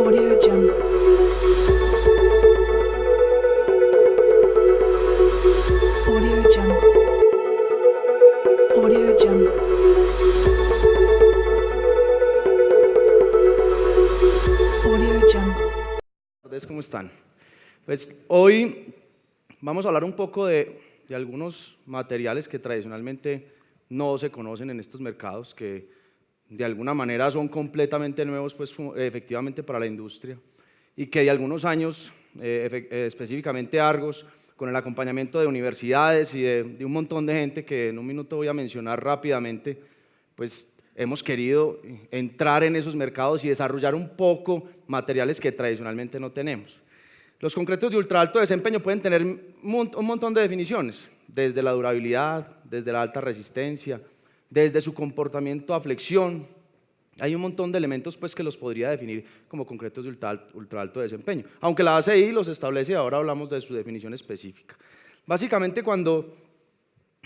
Audio Jungle. Audio Jungle. Audio Jungle. Audio Jungle. ¿Cómo están? Pues hoy vamos a hablar un poco de algunos materiales que tradicionalmente no se conocen en estos mercados, que de alguna manera son completamente nuevos, pues efectivamente para la industria, y que de algunos años, específicamente Argos, con el acompañamiento de universidades y de un montón de gente que en un minuto voy a mencionar rápidamente, pues hemos querido entrar en esos mercados y desarrollar un poco materiales que tradicionalmente no tenemos. Los concretos de ultra alto desempeño pueden tener un montón de definiciones, desde la durabilidad, desde la alta resistencia, desde su comportamiento a flexión. Hay un montón de elementos pues, que los podría definir como concretos de ultra alto desempeño, aunque la ACI los establece y ahora hablamos de su definición específica. Básicamente, cuando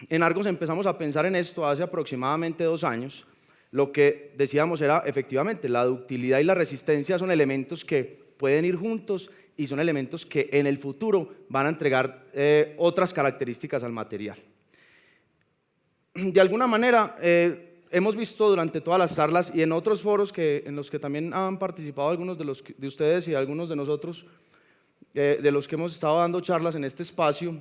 en Argos empezamos a pensar en esto hace aproximadamente 2 años, lo que decíamos era efectivamente la ductilidad y la resistencia son elementos que pueden ir juntos y son elementos que en el futuro van a entregar otras características al material. De alguna manera, hemos visto durante todas las charlas y en otros foros en los que también han participado algunos de ustedes y algunos de nosotros, de los que hemos estado dando charlas en este espacio,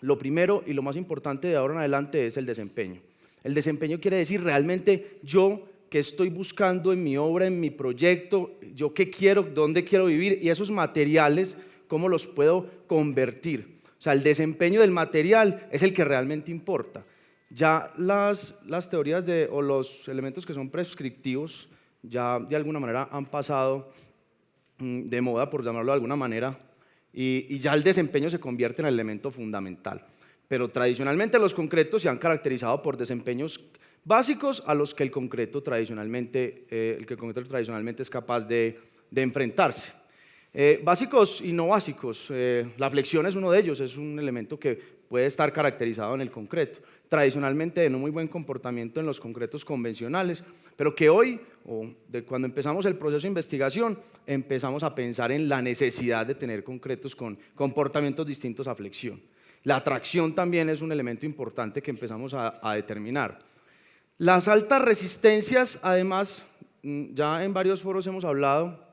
lo primero y lo más importante de ahora en adelante es el desempeño. El desempeño quiere decir realmente yo qué estoy buscando en mi obra, en mi proyecto, yo qué quiero, dónde quiero vivir y esos materiales, cómo los puedo convertir. O sea, el desempeño del material es el que realmente importa. Ya las teorías o los elementos que son prescriptivos ya de alguna manera han pasado de moda, por llamarlo de alguna manera, y ya el desempeño se convierte en el elemento fundamental. Pero tradicionalmente los concretos se han caracterizado por desempeños básicos a los que el concreto tradicionalmente es capaz de enfrentarse. Básicos y no básicos, la flexión es uno de ellos, es un elemento que puede estar caracterizado en el concreto, tradicionalmente de no muy buen comportamiento en los concretos convencionales, pero que hoy, cuando empezamos el proceso de investigación, empezamos a pensar en la necesidad de tener concretos con comportamientos distintos a flexión. La tracción también es un elemento importante que empezamos a determinar. Las altas resistencias, además, ya en varios foros hemos hablado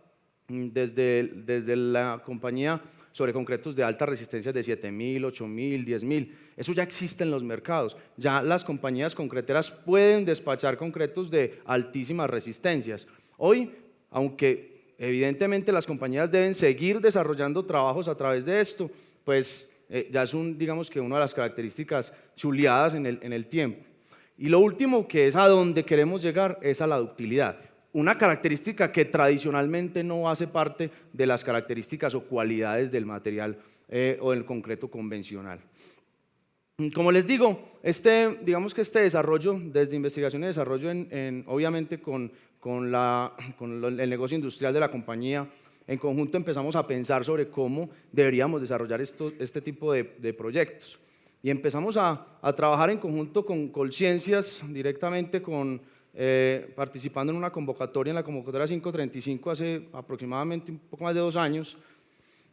desde la compañía sobre concretos de altas resistencias de 7.000, 8.000, 10.000. Eso ya existe en los mercados. Ya las compañías concreteras pueden despachar concretos de altísimas resistencias. Hoy, aunque evidentemente las compañías deben seguir desarrollando trabajos a través de esto, pues ya es digamos que una de las características chuleadas en el tiempo. Y lo último, que es a donde queremos llegar, es a la ductilidad. Una característica que tradicionalmente no hace parte de las características o cualidades del material o del concreto convencional. Como les digo, digamos que este desarrollo, desde investigación y desarrollo, obviamente con el negocio industrial de la compañía, en conjunto empezamos a pensar sobre cómo deberíamos desarrollar este tipo de proyectos. Y empezamos a trabajar en conjunto con Colciencias, directamente participando en una convocatoria, en la convocatoria 535 hace aproximadamente un poco más de 2 años,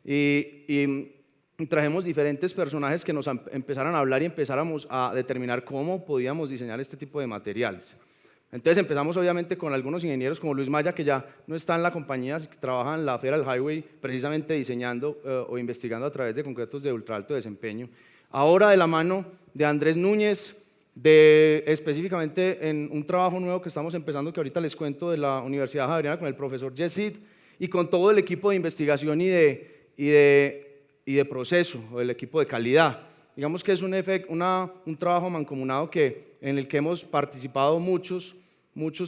y trajimos diferentes personajes que nos empezaran a hablar y empezáramos a determinar cómo podíamos diseñar este tipo de materiales. Entonces empezamos obviamente con algunos ingenieros como Luis Maya, que ya no está en la compañía, que trabaja en la Federal Highway precisamente diseñando o investigando a través de concretos de ultra alto desempeño. Ahora de la mano de Andrés Núñez, específicamente en un trabajo nuevo que estamos empezando, que ahorita les cuento, de la Universidad Javeriana con el profesor Yesid y con todo el equipo de investigación y de proceso, o el equipo de calidad. Digamos que es un trabajo mancomunado en el que hemos participado muchos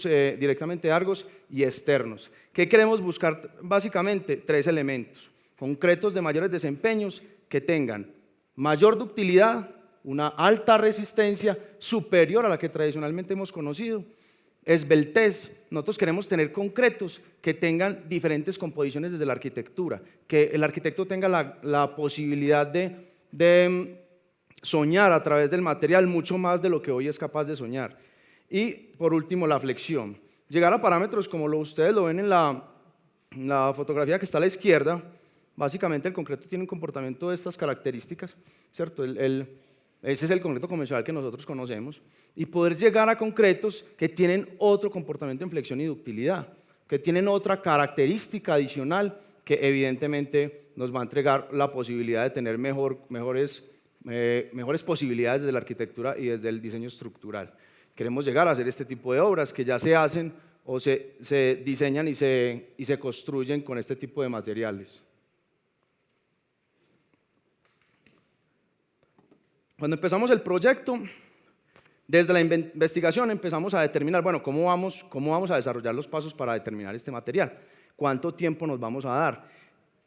directamente Argos y externos. ¿Qué queremos buscar? Básicamente 3 elementos concretos de mayores desempeños que tengan mayor ductilidad, una alta resistencia superior a la que tradicionalmente hemos conocido, esbeltez. Nosotros queremos tener concretos que tengan diferentes composiciones desde la arquitectura, que el arquitecto tenga la posibilidad de soñar a través del material mucho más de lo que hoy es capaz de soñar. Y por último, la flexión. Llegar a parámetros como ustedes lo ven en la fotografía que está a la izquierda, básicamente el concreto tiene un comportamiento de estas características, ¿cierto? Ese es el concreto convencional que nosotros conocemos, y poder llegar a concretos que tienen otro comportamiento en flexión y ductilidad, que tienen otra característica adicional que evidentemente nos va a entregar la posibilidad de tener mejores posibilidades desde la arquitectura y desde el diseño estructural. Queremos llegar a hacer este tipo de obras que ya se hacen o se diseñan y se construyen con este tipo de materiales. Cuando empezamos el proyecto, desde la investigación empezamos a determinar, bueno, ¿cómo vamos a desarrollar los pasos para determinar este material? ¿Cuánto tiempo nos vamos a dar?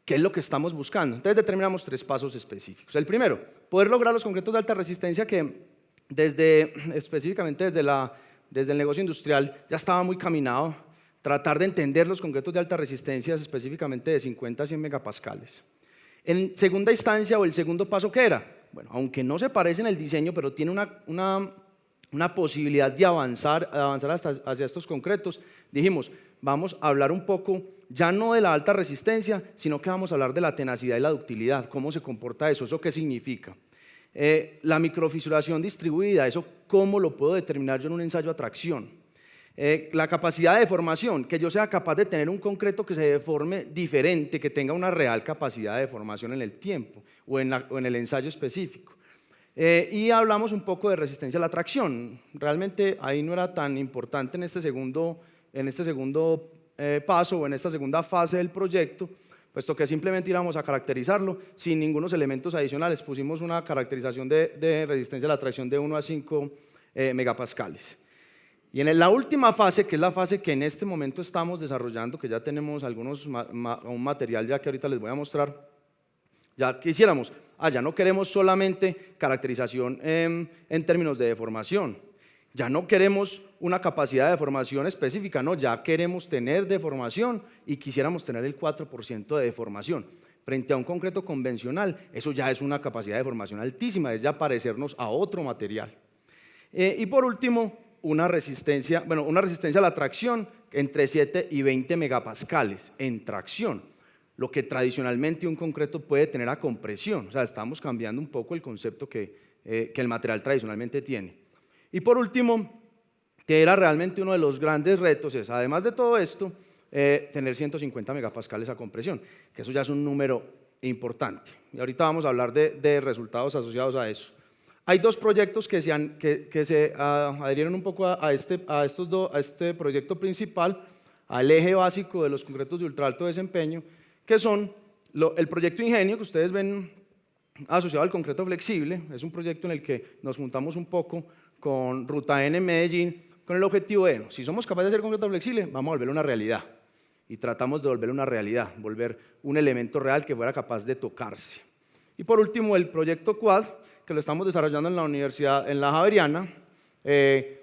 ¿Qué es lo que estamos buscando? Entonces determinamos 3 pasos específicos. El primero, poder lograr los concretos de alta resistencia que específicamente desde el negocio industrial ya estaba muy caminado, tratar de entender los concretos de alta resistencia específicamente de 50 a 100 megapascales. En segunda instancia, o el segundo paso, ¿qué era? Bueno, aunque no se parece en el diseño, pero tiene una posibilidad de avanzar hacia estos concretos, dijimos, vamos a hablar un poco, ya no de la alta resistencia, sino que vamos a hablar de la tenacidad y la ductilidad, cómo se comporta eso qué significa. La microfisuración distribuida, eso cómo lo puedo determinar yo en un ensayo a tracción. La capacidad de deformación, que yo sea capaz de tener un concreto que se deforme diferente, que tenga una real capacidad de deformación en el tiempo o en el ensayo específico. Y hablamos un poco de resistencia a la tracción. Realmente ahí no era tan importante en este segundo paso o en esta segunda fase del proyecto, puesto que simplemente íbamos a caracterizarlo sin ningunos elementos adicionales. Pusimos una caracterización de resistencia a la tracción de 1 a 5 megapascales. Y en la última fase, que es la fase que en este momento estamos desarrollando, que ya tenemos un material ya que ahorita les voy a mostrar, ya quisiéramos, ya no queremos solamente caracterización en términos de deformación, ya no queremos una capacidad de deformación específica, no, ya queremos tener deformación y quisiéramos tener el 4% de deformación. Frente a un concreto convencional, eso ya es una capacidad de deformación altísima, es ya parecernos a otro material. Y por último, una resistencia a la tracción entre 7 y 20 megapascales en tracción, lo que tradicionalmente un concreto puede tener a compresión, o sea, estamos cambiando un poco el concepto que el material tradicionalmente tiene. Y por último, que era realmente uno de los grandes retos, es además de todo esto, tener 150 megapascales a compresión, que eso ya es un número importante. Y ahorita vamos a hablar de resultados asociados a eso. Hay 2 proyectos que se adhirieron un poco a este proyecto principal, al eje básico de los concretos de ultra alto desempeño, que son el proyecto Ingenio, que ustedes ven asociado al concreto flexible. Es un proyecto en el que nos juntamos un poco con Ruta N en Medellín, con el objetivo de, si somos capaces de hacer concreto flexible, vamos a volverlo una realidad. Y tratamos de volverlo una realidad, volver un elemento real que fuera capaz de tocarse. Y por último, el proyecto Quad, que lo estamos desarrollando en la universidad, en la Javeriana,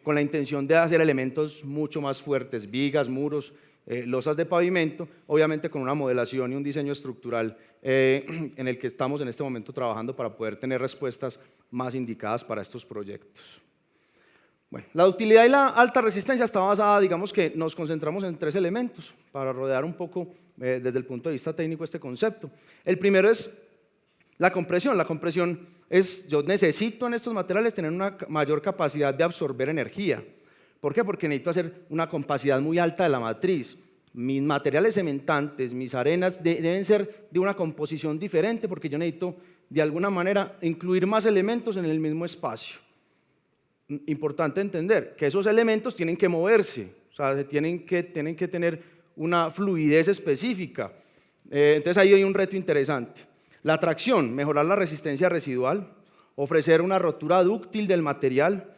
con la intención de hacer elementos mucho más fuertes, vigas, muros, losas de pavimento, obviamente con una modelación y un diseño estructural en el que estamos en este momento trabajando para poder tener respuestas más indicadas para estos proyectos. Bueno, la ductilidad y la alta resistencia está basada, digamos que nos concentramos en 3 elementos para rodear un poco desde el punto de vista técnico este concepto. El primero es la compresión. La compresión es, yo necesito en estos materiales tener una mayor capacidad de absorber energía. ¿Por qué? Porque necesito hacer una compacidad muy alta de la matriz. Mis materiales cementantes, mis arenas deben ser de una composición diferente porque yo necesito de alguna manera incluir más elementos en el mismo espacio. Importante entender que esos elementos tienen que moverse, o sea, tienen que tener una fluidez específica. Entonces ahí hay un reto interesante. La tracción, mejorar la resistencia residual, ofrecer una rotura dúctil del material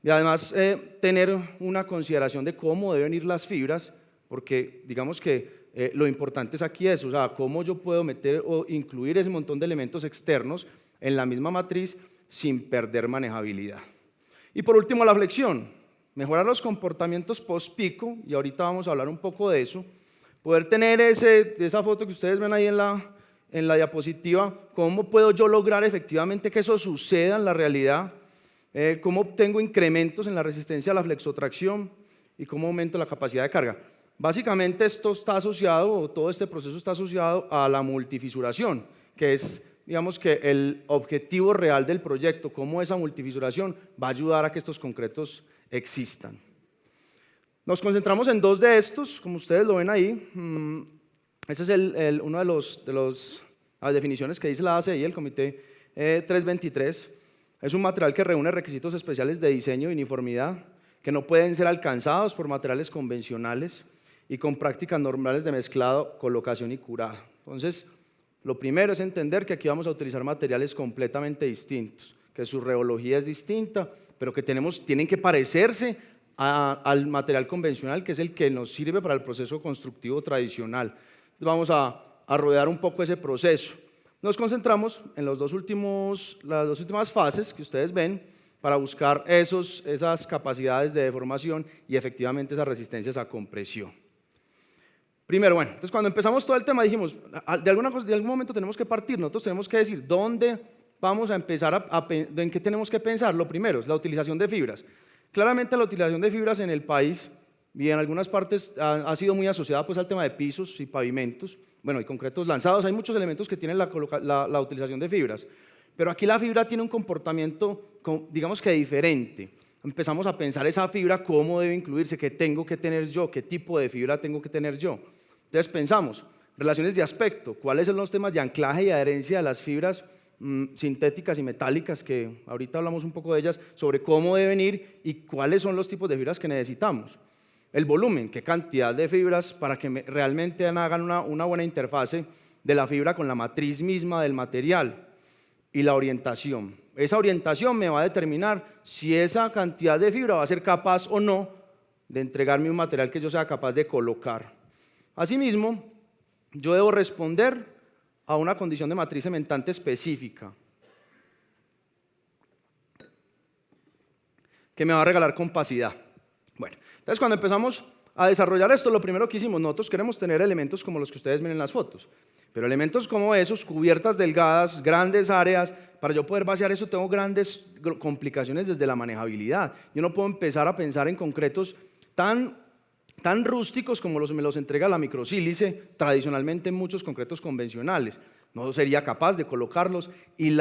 y además tener una consideración de cómo deben ir las fibras, porque digamos que lo importante es aquí eso, o sea, cómo yo puedo meter o incluir ese montón de elementos externos en la misma matriz sin perder manejabilidad. Y por último, la flexión, mejorar los comportamientos post-pico, y ahorita vamos a hablar un poco de eso, poder tener esa foto que ustedes ven ahí en la diapositiva, cómo puedo yo lograr efectivamente que eso suceda en la realidad, cómo obtengo incrementos en la resistencia a la flexotracción y cómo aumento la capacidad de carga. Básicamente esto está asociado, o todo este proceso está asociado a la multifisuración, que es, digamos que el objetivo real del proyecto, cómo esa multifisuración va a ayudar a que estos concretos existan. Nos concentramos en dos de estos, como ustedes lo ven ahí. Ese es uno de las definiciones que dice la ACI, el Comité 323. Es un material que reúne requisitos especiales de diseño y uniformidad que no pueden ser alcanzados por materiales convencionales y con prácticas normales de mezclado, colocación y curado. Entonces, lo primero es entender que aquí vamos a utilizar materiales completamente distintos, que su reología es distinta, pero que tienen que parecerse al material convencional, que es el que nos sirve para el proceso constructivo tradicional. Vamos a rodear un poco ese proceso. Nos concentramos en las dos últimas fases que ustedes ven para buscar esas capacidades de deformación y efectivamente esas resistencias a compresión. Primero, bueno, entonces cuando empezamos todo el tema dijimos, de algún momento tenemos que partir, nosotros tenemos que decir dónde vamos a empezar, en qué tenemos que pensar. Lo primero es la utilización de fibras. Claramente la utilización de fibras en el país y en algunas partes ha sido muy asociada pues, al tema de pisos y pavimentos, bueno, y concretos lanzados. Hay muchos elementos que tienen la utilización de fibras, pero aquí la fibra tiene un comportamiento, digamos que diferente. Empezamos a pensar esa fibra, cómo debe incluirse, qué tengo que tener yo, qué tipo de fibra tengo que tener yo. Entonces pensamos, relaciones de aspecto, cuáles son los temas de anclaje y adherencia de las fibras sintéticas y metálicas, que ahorita hablamos un poco de ellas, sobre cómo deben ir y cuáles son los tipos de fibras que necesitamos. El volumen, qué cantidad de fibras para que realmente hagan una buena interfase de la fibra con la matriz misma del material. Y la orientación. Esa orientación me va a determinar si esa cantidad de fibra va a ser capaz o no de entregarme un material que yo sea capaz de colocar. Asimismo, yo debo responder a una condición de matriz cementante específica que me va a regalar compacidad. Bueno, entonces cuando empezamos a desarrollar esto, lo primero que hicimos, nosotros queremos tener elementos como los que ustedes ven en las fotos. Pero elementos como esos, cubiertas delgadas, grandes áreas, para yo poder vaciar eso tengo grandes complicaciones desde la manejabilidad. Yo no puedo empezar a pensar en concretos tan rústicos como me los entrega la microsílice, tradicionalmente en muchos concretos convencionales. No sería capaz de colocarlos y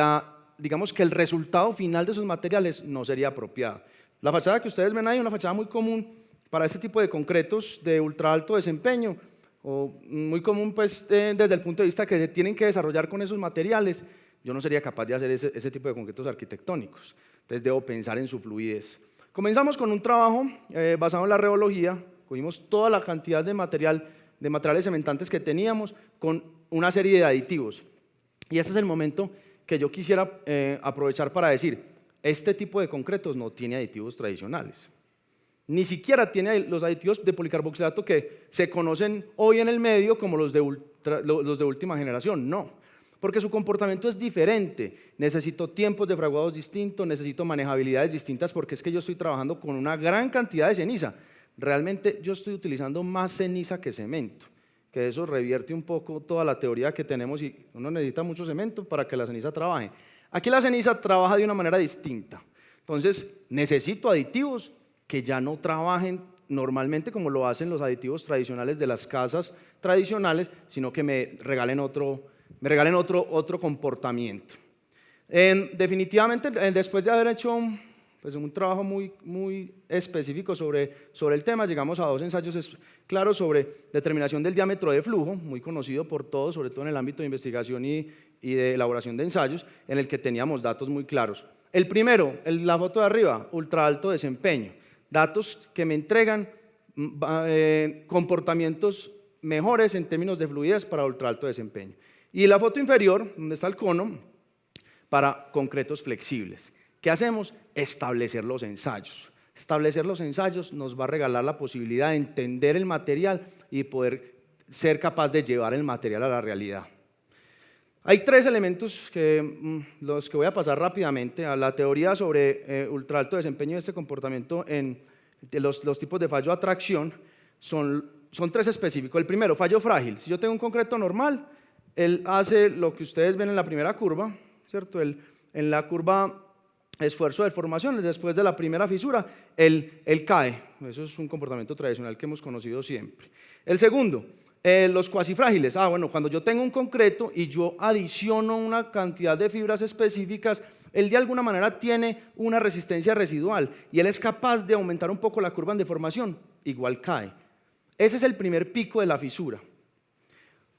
digamos que el resultado final de esos materiales no sería apropiado. La fachada que ustedes ven ahí es una fachada muy común para este tipo de concretos de ultra alto desempeño, o muy común pues, desde el punto de vista que se tienen que desarrollar con esos materiales. Yo no sería capaz de hacer ese tipo de concretos arquitectónicos, entonces debo pensar en su fluidez. Comenzamos con un trabajo basado en la reología, cogimos toda la cantidad de materiales cementantes que teníamos con una serie de aditivos. Y este es el momento que yo quisiera aprovechar para decir, este tipo de concretos no tiene aditivos tradicionales. Ni siquiera tiene los aditivos de policarboxilato que se conocen hoy en el medio como los de última generación, no, porque su comportamiento es diferente. Necesito tiempos de fraguados distintos, necesito manejabilidades distintas porque es que yo estoy trabajando con una gran cantidad de ceniza. Realmente yo estoy utilizando más ceniza que cemento, que eso revierte un poco toda la teoría que tenemos y uno necesita mucho cemento para que la ceniza trabaje. Aquí la ceniza trabaja de una manera distinta, entonces necesito aditivos que ya no trabajen normalmente como lo hacen los aditivos tradicionales de las casas tradicionales, sino que me regalen otro comportamiento. Definitivamente, después de haber hecho pues, un trabajo muy específico sobre el tema, llegamos a dos ensayos claros sobre determinación del diámetro de flujo, muy conocido por todos, sobre todo en el ámbito de investigación y de elaboración de ensayos, en el que teníamos datos muy claros. El primero, la foto de arriba, ultra alto desempeño. Datos que me entregan comportamientos mejores en términos de fluidez para ultra alto desempeño. Y la foto inferior, donde está el cono, para concretos flexibles. ¿Qué hacemos? Establecer los ensayos. Establecer los ensayos nos va a regalar la posibilidad de entender el material y poder ser capaz de llevar el material a la realidad. Hay tres elementos los que voy a pasar rápidamente a la teoría sobre ultra alto desempeño de este comportamiento en los tipos de fallo de atracción. Son tres específicos. El primero, fallo frágil. Si yo tengo un concreto normal, él hace lo que ustedes ven en la primera curva, ¿cierto? En la curva esfuerzo de deformación, después de la primera fisura, él cae. Eso es un comportamiento tradicional que hemos conocido siempre. El segundo, los cuasifrágiles. Bueno, cuando yo tengo un concreto y yo adiciono una cantidad de fibras específicas, él de alguna manera tiene una resistencia residual y él es capaz de aumentar un poco la curva en deformación, igual cae. Ese es el primer pico de la fisura.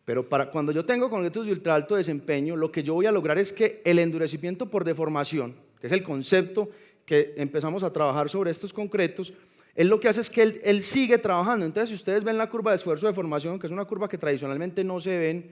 Pero cuando yo tengo concretos de ultra alto desempeño, lo que yo voy a lograr es que el endurecimiento por deformación, que es el concepto que empezamos a trabajar sobre estos concretos, él lo que hace es que él sigue trabajando. Entonces, si ustedes ven la curva de esfuerzo de deformación, que es una curva que tradicionalmente no se ven,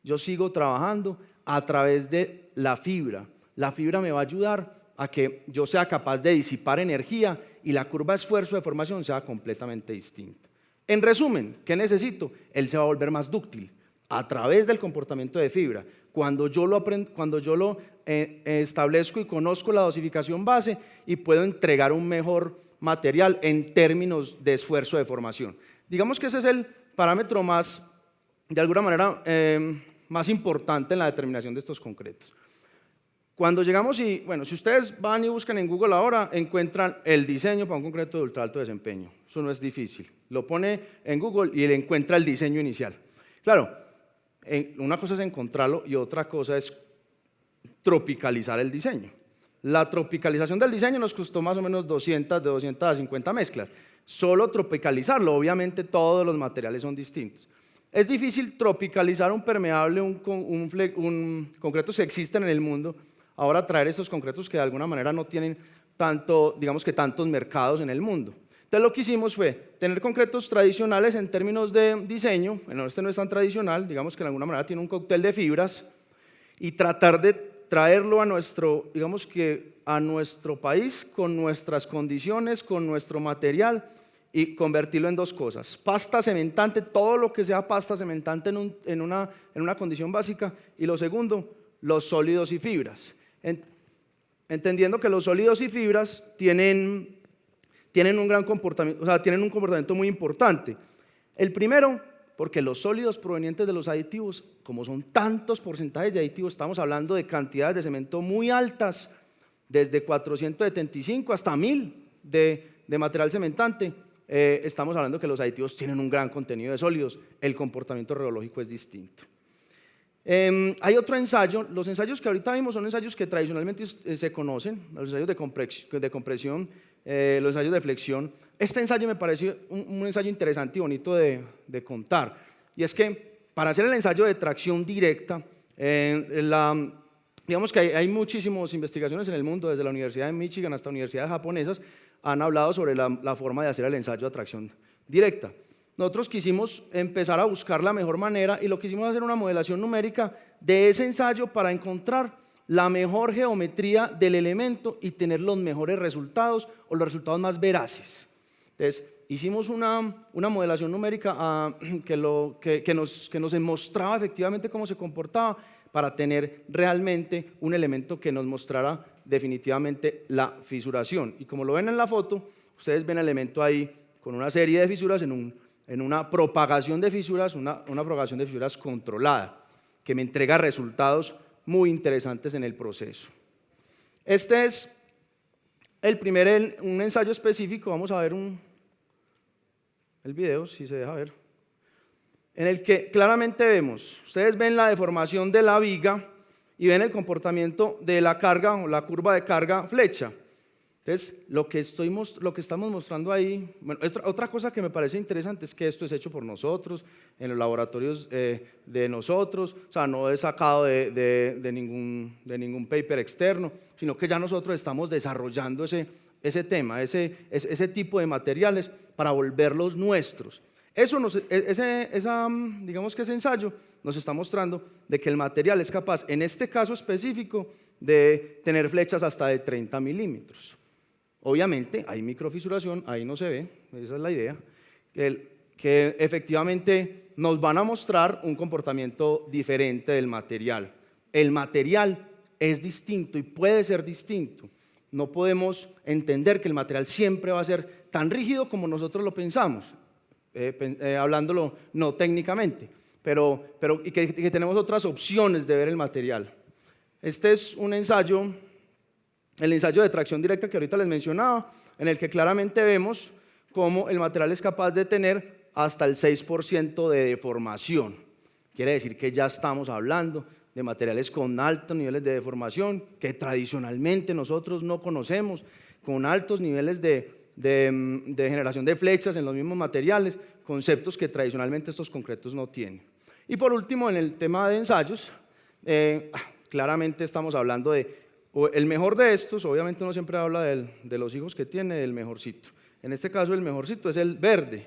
yo sigo trabajando a través de la fibra. La fibra me va a ayudar a que yo sea capaz de disipar energía y la curva de esfuerzo de deformación sea completamente distinta. En resumen, ¿qué necesito? Él se va a volver más dúctil a través del comportamiento de fibra. Cuando yo lo establezco y conozco la dosificación base y puedo entregar un mejor material en términos de esfuerzo de formación. Digamos que ese es el parámetro más, de alguna manera, más importante en la determinación de estos concretos. Cuando llegamos si ustedes van y buscan en Google ahora, encuentran el diseño para un concreto de ultra alto desempeño. Eso no es difícil. Lo pone en Google y le encuentra el diseño inicial. Claro, una cosa es encontrarlo y otra cosa es tropicalizar el diseño. La tropicalización del diseño nos costó más o menos 200 a 250 mezclas. Solo tropicalizarlo, obviamente todos los materiales son distintos. Es difícil tropicalizar un permeable, un concretos que existen en el mundo. Ahora traer estos concretos que de alguna manera no tienen tantos mercados en el mundo. Entonces lo que hicimos fue tener concretos tradicionales en términos de diseño. Bueno, este no es tan tradicional, digamos que de alguna manera tiene un cóctel de fibras, y tratar de traerlo a nuestro país con nuestras condiciones, con nuestro material, y convertirlo en dos cosas: pasta cementante, todo lo que sea pasta cementante en una condición básica, y lo segundo, los sólidos y fibras. Entendiendo que los sólidos y fibras tienen un gran comportamiento, tienen un comportamiento muy importante. El primero, porque los sólidos provenientes de los aditivos, como son tantos porcentajes de aditivos, estamos hablando de cantidades de cemento muy altas, desde 475 hasta 1000 de material cementante. Estamos hablando que los aditivos tienen un gran contenido de sólidos, el comportamiento rheológico es distinto. Hay otro ensayo. Los ensayos que ahorita vimos son ensayos que tradicionalmente se conocen, los ensayos de compresión, los ensayos de flexión. Este ensayo me pareció un ensayo interesante y bonito de contar, y es que para hacer el ensayo de tracción directa, digamos que hay muchísimas investigaciones en el mundo, desde la Universidad de Michigan hasta universidades japonesas, han hablado sobre la forma de hacer el ensayo de tracción directa. Nosotros quisimos empezar a buscar la mejor manera y lo que hicimos hacer una modelación numérica de ese ensayo para encontrar la mejor geometría del elemento y tener los mejores resultados o los resultados más veraces. Entonces, hicimos una modelación numérica que nos mostraba efectivamente cómo se comportaba para tener realmente un elemento que nos mostrara definitivamente la fisuración. Y como lo ven en la foto, ustedes ven el elemento ahí con una serie de fisuras en una propagación de fisuras, una propagación de fisuras controlada, que me entrega resultados muy interesantes en el proceso. Este es un ensayo específico. Vamos a ver el video, si se deja ver, en el que claramente ustedes ven la deformación de la viga y ven el comportamiento de la carga o la curva de carga flecha. Entonces, lo que estamos mostrando ahí, bueno, otra cosa que me parece interesante es que esto es hecho por nosotros, en los laboratorios de nosotros, o sea, no es sacado de ningún paper externo, sino que ya nosotros estamos desarrollando ese tema, ese tipo de materiales para volverlos nuestros. Digamos que ese ensayo nos está mostrando de que el material es capaz, en este caso específico, de tener flechas hasta de 30 milímetros. Obviamente hay microfisuración, ahí no se ve, esa es la idea, que efectivamente nos van a mostrar un comportamiento diferente del material. El material es distinto y puede ser distinto. No podemos entender que el material siempre va a ser tan rígido como nosotros lo pensamos, hablándolo no técnicamente, y que tenemos otras opciones de ver el material. Este es un ensayo el ensayo de tracción directa que ahorita les mencionaba, en el que claramente vemos cómo el material es capaz de tener hasta el 6% de deformación. Quiere decir que ya estamos hablando de materiales con altos niveles de deformación que tradicionalmente nosotros no conocemos, con altos niveles de generación de flechas en los mismos materiales, conceptos que tradicionalmente estos concretos no tienen. Y por último, en el tema de ensayos, claramente estamos hablando de el mejor de estos. Obviamente uno siempre habla de los hijos que tiene, del mejorcito. En este caso el mejorcito es el verde.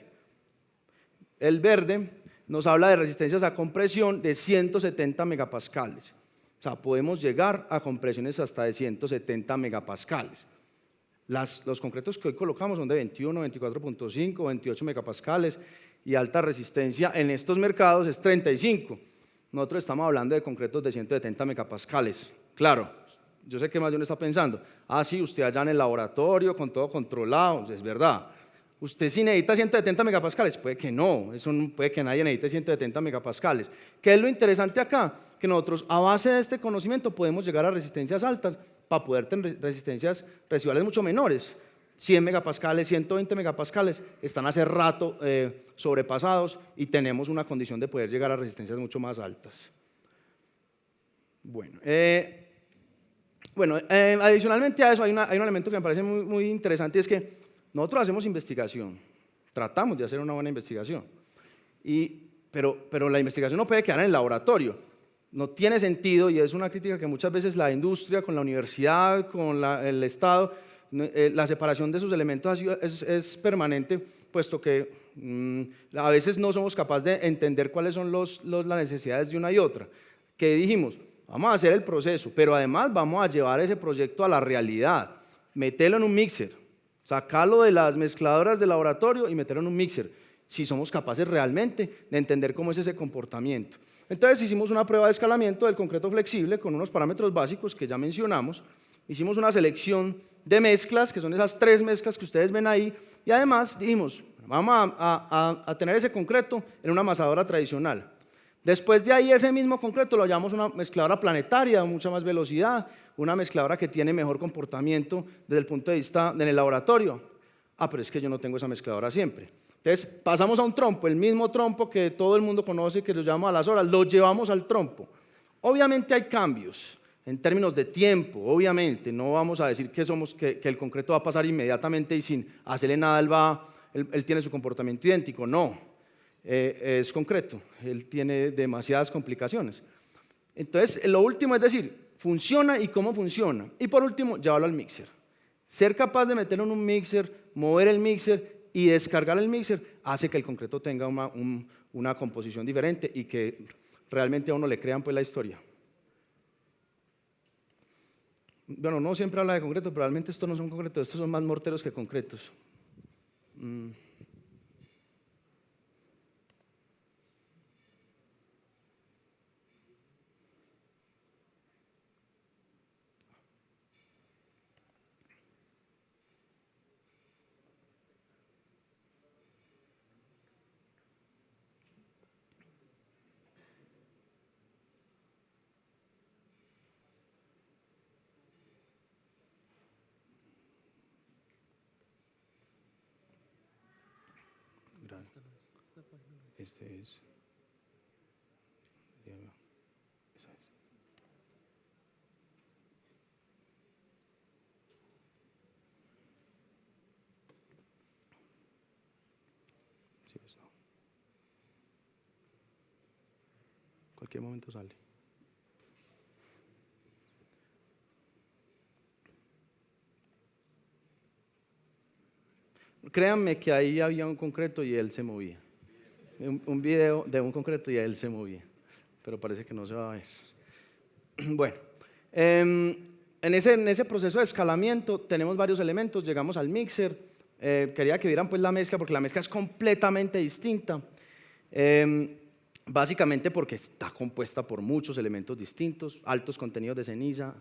El verde nos habla de resistencias a compresión de 170 megapascales. O sea, podemos llegar a compresiones hasta de 170 megapascales. Los concretos que hoy colocamos son de 21, 24.5, 28 megapascales y alta resistencia en estos mercados es 35. Nosotros estamos hablando de concretos de 170 megapascales. Claro, yo sé que más de uno está pensando, sí, usted allá en el laboratorio con todo controlado, es verdad. ¿Usted sí necesita 170 megapascales? Puede que no, puede que nadie necesite 170 megapascales. ¿Qué es lo interesante acá? Que nosotros a base de este conocimiento podemos llegar a resistencias altas para poder tener resistencias residuales mucho menores. 100 megapascales, 120 megapascales están hace rato sobrepasados y tenemos una condición de poder llegar a resistencias mucho más altas. Bueno, adicionalmente a eso hay un elemento que me parece muy, muy interesante, y es que nosotros hacemos investigación, tratamos de hacer una buena investigación, pero la investigación no puede quedar en el laboratorio. No tiene sentido, y es una crítica que muchas veces la industria, con la universidad, con el Estado, la separación de sus elementos es permanente, puesto que a veces no somos capaces de entender cuáles son las necesidades de una y otra. ¿Qué dijimos? Vamos a hacer el proceso, pero además vamos a llevar ese proyecto a la realidad, meterlo en un mixer, sacarlo de las mezcladoras del laboratorio y meterlo en un mixer, si somos capaces realmente de entender cómo es ese comportamiento. Entonces hicimos una prueba de escalamiento del concreto flexible con unos parámetros básicos que ya mencionamos, hicimos una selección de mezclas, que son esas 3 mezclas que ustedes ven ahí, y además dijimos, vamos a tener ese concreto en una amasadora tradicional. Después de ahí ese mismo concreto lo llamamos una mezcladora planetaria, mucha más velocidad, una mezcladora que tiene mejor comportamiento desde el punto de vista en el laboratorio. Pero es que yo no tengo esa mezcladora siempre. Entonces pasamos a un trompo, el mismo trompo que todo el mundo conoce, que lo llamamos a las horas, lo llevamos al trompo. Obviamente hay cambios en términos de tiempo, obviamente, no vamos a decir que el concreto va a pasar inmediatamente y sin hacerle nada él tiene su comportamiento idéntico, no, es concreto, él tiene demasiadas complicaciones. Entonces lo último es decir, funciona y cómo funciona, y por último, llevarlo al mixer. Ser capaz de meterlo en un mixer, mover el mixer y descargar el mixer hace que el concreto tenga una composición diferente y que realmente a uno le crean pues la historia. Bueno, no siempre habla de concreto, pero realmente estos no son concretos, estos son más morteros que concretos. Este es. Sí, eso. Cualquier momento sale. Créanme que ahí había un concreto y él se movía. Un video de un concreto y él se movía, pero parece que no se va a ver. Bueno, en ese proceso de escalamiento tenemos varios elementos, llegamos al mixer, quería que vieran pues la mezcla porque la mezcla es completamente distinta, básicamente porque está compuesta por muchos elementos distintos, altos contenidos de ceniza,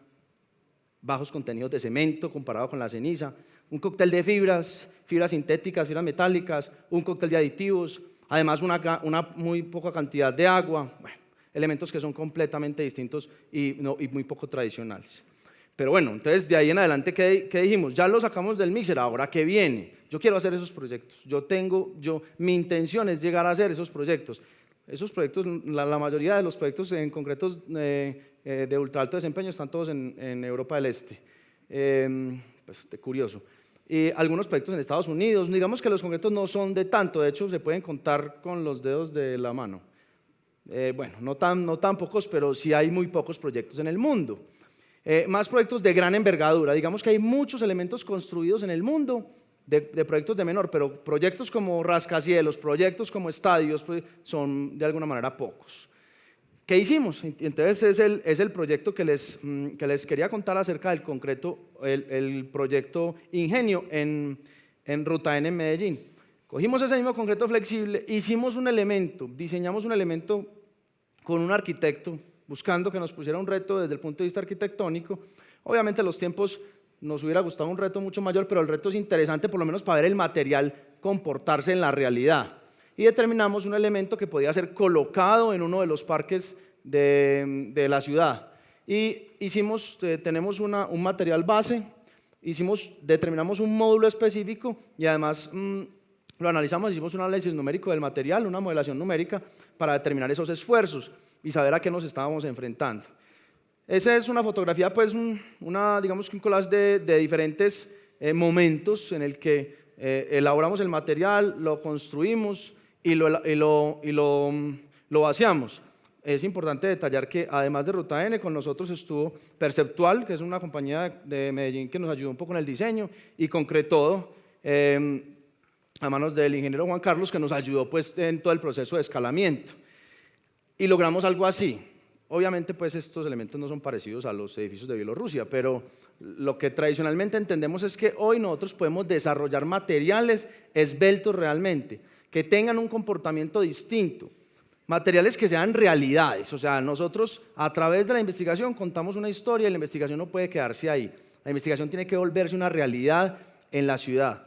bajos contenidos de cemento comparado con la ceniza, un cóctel de fibras sintéticas, fibras metálicas, un cóctel de aditivos, además una muy poca cantidad de agua, bueno, elementos que son completamente distintos y muy poco tradicionales. Pero bueno, entonces de ahí en adelante, ¿qué dijimos? Ya lo sacamos del mixer, ¿ahora qué viene? Yo quiero hacer esos proyectos. Mi intención es llegar a hacer esos proyectos. Esos proyectos, la mayoría de los proyectos en concretos de ultra alto desempeño están todos en Europa del Este. Pues curioso. Y algunos proyectos en Estados Unidos, digamos que los concretos no son de tanto, de hecho se pueden contar con los dedos de la mano. Bueno, no tan pocos, pero sí hay muy pocos proyectos en el mundo. Más proyectos de gran envergadura, digamos que hay muchos elementos construidos en el mundo de proyectos de menor, pero proyectos como rascacielos, proyectos como estadios, son de alguna manera pocos. ¿Qué hicimos? Entonces es el proyecto que les quería contar acerca del concreto, el proyecto Ingenio en Ruta N en Medellín. Cogimos ese mismo concreto flexible, hicimos un elemento, diseñamos un elemento con un arquitecto, buscando que nos pusiera un reto desde el punto de vista arquitectónico. Obviamente los tiempos nos hubiera gustado un reto mucho mayor, pero el reto es interesante por lo menos para ver el material comportarse en la realidad. Y determinamos un elemento que podía ser colocado en uno de los parques de la ciudad. Y tenemos un material base, determinamos un módulo específico y además lo analizamos, hicimos un análisis numérico del material, una modelación numérica para determinar esos esfuerzos y saber a qué nos estábamos enfrentando. Esa es una fotografía, pues, digamos que un collage de diferentes momentos en el que elaboramos el material, lo construimos y lo vaciamos. Es importante detallar que además de Ruta N, con nosotros estuvo Perceptual, que es una compañía de Medellín que nos ayudó un poco en el diseño, y Concretodo, a manos del ingeniero Juan Carlos, que nos ayudó pues, en todo el proceso de escalamiento. Y logramos algo así. Obviamente pues, estos elementos no son parecidos a los edificios de Bielorrusia, pero lo que tradicionalmente entendemos es que hoy nosotros podemos desarrollar materiales esbeltos realmente, que tengan un comportamiento distinto, materiales que sean realidades. O sea, nosotros a través de la investigación contamos una historia y la investigación no puede quedarse ahí. La investigación tiene que volverse una realidad en la ciudad.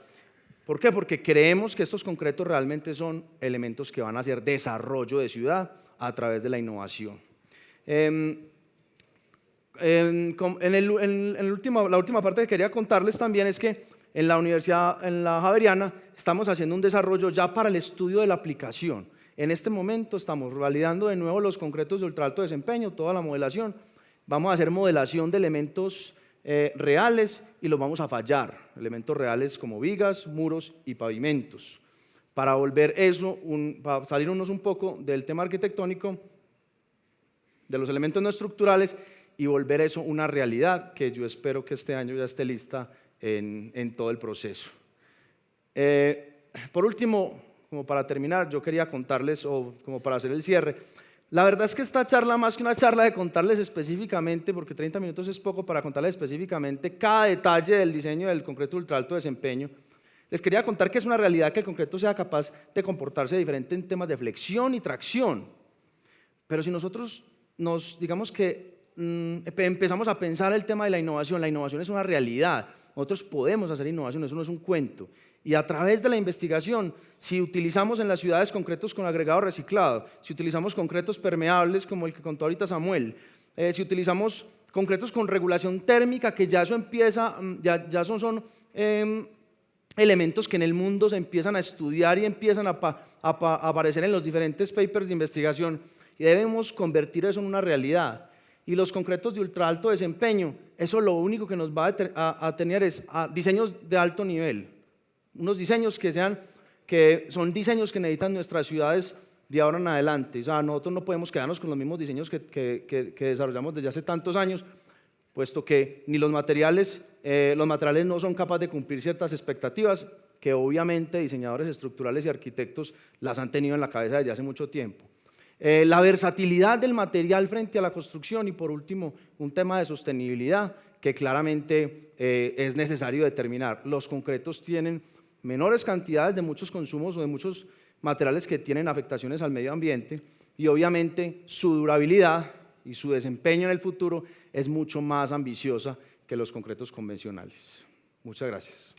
¿Por qué? Porque creemos que estos concretos realmente son elementos que van a hacer desarrollo de ciudad a través de la innovación. La última parte que quería contarles también es que en la Universidad, en la Javeriana, estamos haciendo un desarrollo ya para el estudio de la aplicación. En este momento estamos validando de nuevo los concretos de ultra alto desempeño, toda la modelación. Vamos a hacer modelación de elementos reales y los vamos a fallar. Elementos reales como vigas, muros y pavimentos. Para volver eso, para salirnos un poco del tema arquitectónico, de los elementos no estructurales y volver eso una realidad que yo espero que este año ya esté lista en todo el proceso. Por último, como para terminar, yo quería contarles, o como para hacer el cierre, la verdad es que esta charla, más que una charla de contarles específicamente, porque 30 minutos es poco para contarles específicamente cada detalle del diseño del concreto de ultra alto desempeño, les quería contar que es una realidad que el concreto sea capaz de comportarse diferente en temas de flexión y tracción. Pero si nosotros digamos que empezamos a pensar el tema de la innovación es una realidad. Nosotros podemos hacer innovación, eso no es un cuento. Y a través de la investigación, si utilizamos en las ciudades concretos con agregado reciclado, si utilizamos concretos permeables como el que contó ahorita Samuel, si utilizamos concretos con regulación térmica, que ya eso empieza, ya son elementos que en el mundo se empiezan a estudiar y empiezan a aparecer en los diferentes papers de investigación, y debemos convertir eso en una realidad. Y los concretos de ultra alto desempeño, eso lo único que nos va a tener es diseños de alto nivel. Unos diseños que son diseños que necesitan nuestras ciudades de ahora en adelante. O sea, nosotros no podemos quedarnos con los mismos diseños que desarrollamos desde hace tantos años, puesto que ni los materiales no son capaces de cumplir ciertas expectativas que obviamente diseñadores estructurales y arquitectos las han tenido en la cabeza desde hace mucho tiempo. La versatilidad del material frente a la construcción y por último un tema de sostenibilidad que claramente es necesario determinar. Los concretos tienen menores cantidades de muchos consumos o de muchos materiales que tienen afectaciones al medio ambiente y obviamente su durabilidad y su desempeño en el futuro es mucho más ambiciosa que los concretos convencionales. Muchas gracias.